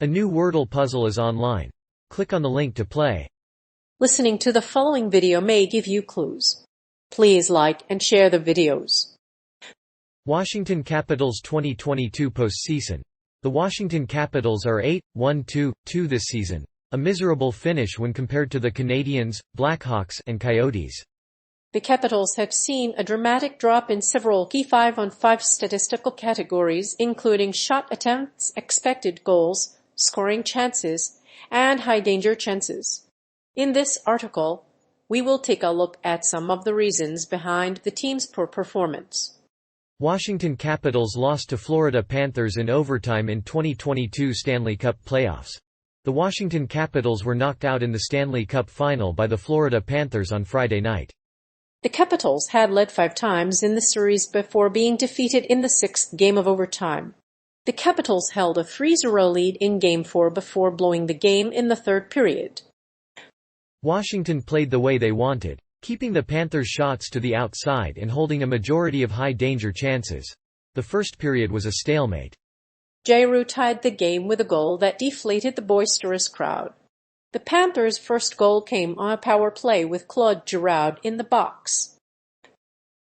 A new Wordle puzzle is online. Click on the link to play. Listening to the following video may give you clues. Please like and share the videos. Washington Capitals 2022 postseason. The Washington Capitals are 8-1-2-2 this season, a miserable finish when compared to the Canadiens, Blackhawks, and Coyotes. The Capitals have seen a dramatic drop in several key 5-on-5 statistical categories, including shot attempts, expected goals, scoring chances, and high-danger chances. In this article, we will take a look at some of the reasons behind the team's poor performance. Washington Capitals lost to Florida Panthers in overtime in 2022 Stanley Cup playoffs. The Washington Capitals were knocked out in the Stanley Cup final by the Florida Panthers on Friday night. The Capitals had led 5 times in the series before being defeated in the 6th game of overtime. The Capitals held a 3-0 lead in Game 4 before blowing the game in the 3rd period. Washington played the way they wanted, keeping the Panthers' shots to the outside and holding a majority of high-danger chances. The first period was a stalemate. Giroux tied the game with a goal that deflated the boisterous crowd. The Panthers' first goal came on a power play with Claude Giroux in the box.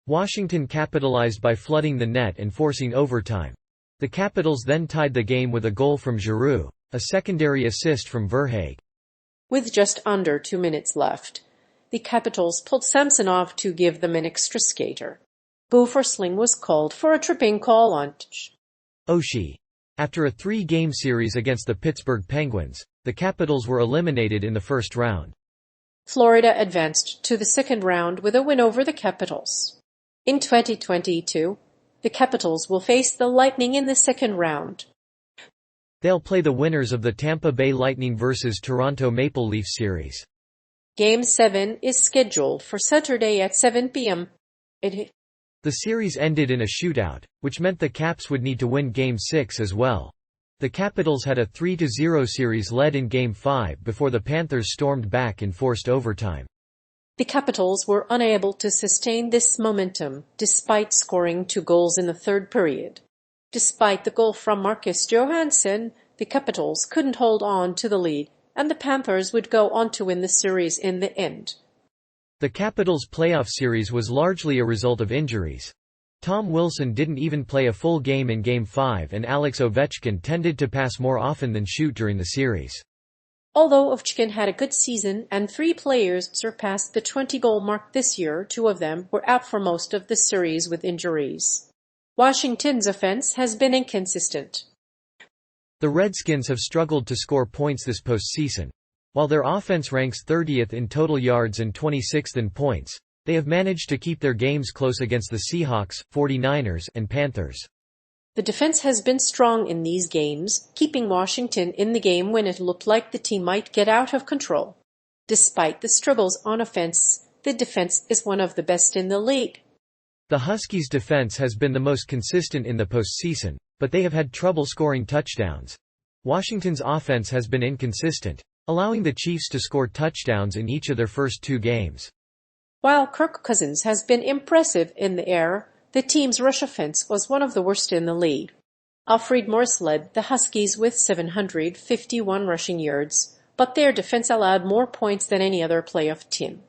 Washington capitalized by flooding the net and forcing overtime. The Capitals then tied the game with a goal from Giroux, a secondary assist from Verhaeghe. With just under 2 minutes left, the Capitals pulled Samsonov to give them an extra skater. Bouforslin was called for a tripping call on Oshie. After a 3-game series against the Pittsburgh Penguins, the Capitals were eliminated in the first round. Florida advanced to the second round with a win over the Capitals. In 2022, the Capitals will face the Lightning in the second round. They'll play the winners of the Tampa Bay Lightning vs. Toronto Maple Leafs series. Game 7 is scheduled for Saturday at 7 p.m. The series ended in a shootout, which meant the Caps would need to win Game 6 as well. The Capitals had a 3-0 series led in Game 5 before the Panthers stormed back in forced overtime. The Capitals were unable to sustain this momentum, despite scoring 2 goals in the 3rd period. Despite the goal from Marcus Johansson, the Capitals couldn't hold on to the lead, and the Panthers would go on to win the series in the end. The Capitals' playoff series was largely a result of injuries. Tom Wilson didn't even play a full game in Game 5 and Alex Ovechkin tended to pass more often than shoot during the series. Although Ovechkin had a good season and 3 players surpassed the 20-goal mark this year, 2 of them were out for most of the series with injuries. Washington's offense has been inconsistent. The Redskins have struggled to score points this postseason. While their offense ranks 30th in total yards and 26th in points, they have managed to keep their games close against the Seahawks, 49ers, and Panthers. The defense has been strong in these games, keeping Washington in the game when it looked like the team might get out of control. Despite the struggles on offense, the defense is one of the best in the league. The Huskies' defense has been the most consistent in the postseason, but they have had trouble scoring touchdowns. Washington's offense has been inconsistent, allowing the Chiefs to score touchdowns in each of their first 2 games. While Kirk Cousins has been impressive in the air, the team's rush offense was one of the worst in the league. Alfred Morris led the Huskies with 751 rushing yards, but their defense allowed more points than any other playoff team.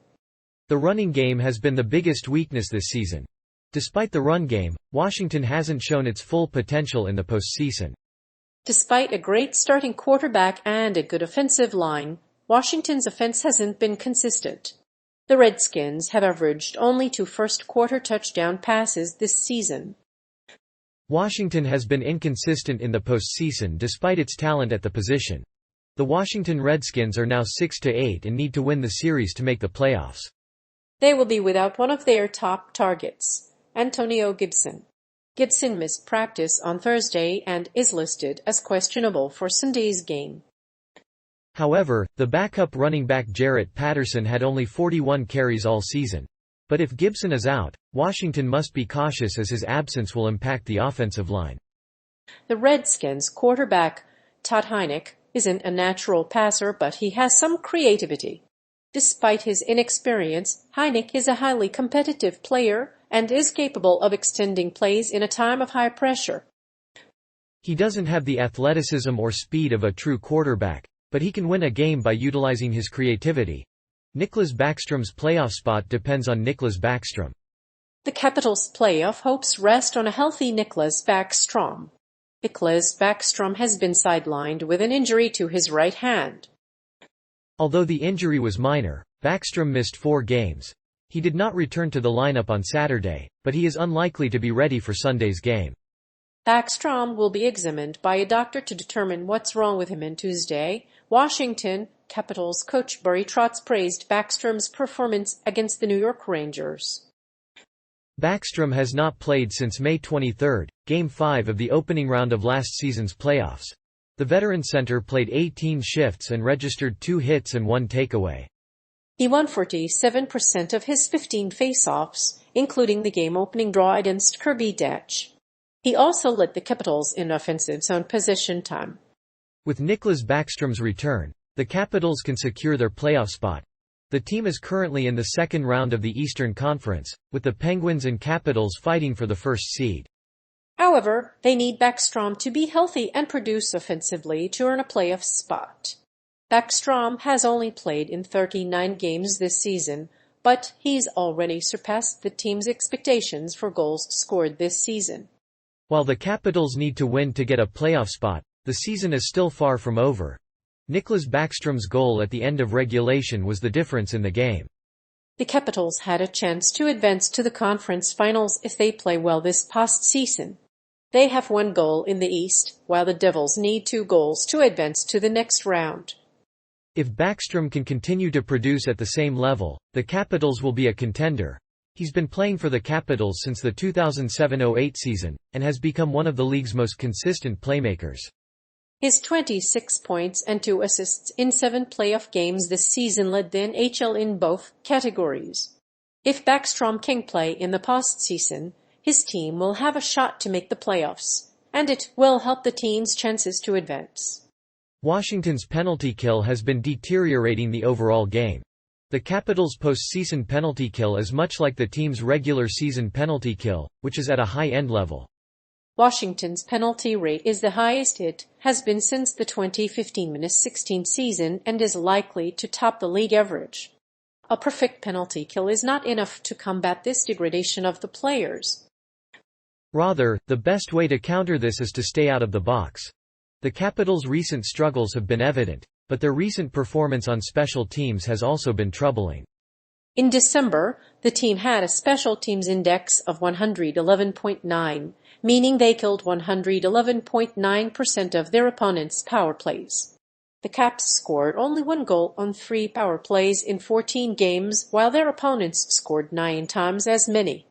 The running game has been the biggest weakness this season. Despite the run game, Washington hasn't shown its full potential in the postseason. Despite a great starting quarterback and a good offensive line, Washington's offense hasn't been consistent. The Redskins have averaged only 2 first-quarter touchdown passes this season. Washington has been inconsistent in the postseason despite its talent at the position. The Washington Redskins are now 6-8 and need to win the series to make the playoffs. They will be without one of their top targets, Antonio Gibson. Gibson missed practice on Thursday and is listed as questionable for Sunday's game. However, the backup running back Jarrett Patterson had only 41 carries all season. But if Gibson is out, Washington must be cautious as his absence will impact the offensive line. The Redskins quarterback, Todd Heineck, isn't a natural passer, but he has some creativity. Despite his inexperience, Heineck is a highly competitive player and is capable of extending plays in a time of high pressure. He doesn't have the athleticism or speed of a true quarterback, but he can win a game by utilizing his creativity. Nicklas Backstrom's playoff spot depends on Nicklas Backstrom. The Capitals' playoff hopes rest on a healthy Nicklas Backstrom. Nicklas Backstrom has been sidelined with an injury to his right hand. Although the injury was minor, Backstrom missed 4 games. He did not return to the lineup on Saturday, but he is unlikely to be ready for Sunday's game. Backstrom will be examined by a doctor to determine what's wrong with him on Tuesday. Washington Capitals coach Barry Trotz praised Backstrom's performance against the New York Rangers. Backstrom has not played since May 23, Game 5 of the opening round of last season's playoffs. The veteran center played 18 shifts and registered 2 hits and 1 takeaway. He won 47% of his 15 faceoffs, including the game-opening draw against Kirby Dach. He also led the Capitals in offensive zone possession time. With Nicklas Backstrom's return, the Capitals can secure their playoff spot. The team is currently in the second round of the Eastern Conference, with the Penguins and Capitals fighting for the first seed. However, they need Backstrom to be healthy and produce offensively to earn a playoff spot. Backstrom has only played in 39 games this season, but he's already surpassed the team's expectations for goals scored this season. While the Capitals need to win to get a playoff spot, the season is still far from over. Nicklas Backstrom's goal at the end of regulation was the difference in the game. The Capitals had a chance to advance to the conference finals if they play well this postseason. They have 1 goal in the East, while the Devils need 2 goals to advance to the next round. If Backstrom can continue to produce at the same level, the Capitals will be a contender. He's been playing for the Capitals since the 2007-08 season, and has become one of the league's most consistent playmakers. His 26 points and 2 assists in 7 playoff games this season led the NHL in both categories. If Backstrom can play in the postseason, his team will have a shot to make the playoffs, and it will help the team's chances to advance. Washington's penalty kill has been deteriorating the overall game. The Capitals' postseason penalty kill is much like the team's regular season penalty kill, which is at a high-end level. Washington's penalty rate is the highest it has been since the 2015-16 season and is likely to top the league average. A perfect penalty kill is not enough to combat this degradation of the players. Rather, the best way to counter this is to stay out of the box. The Capitals' recent struggles have been evident, but their recent performance on special teams has also been troubling. In December, the team had a special teams index of 111.9, meaning they killed 111.9% of their opponents' power plays. The Caps scored only 1 goal on 3 power plays in 14 games, while their opponents scored 9 times as many.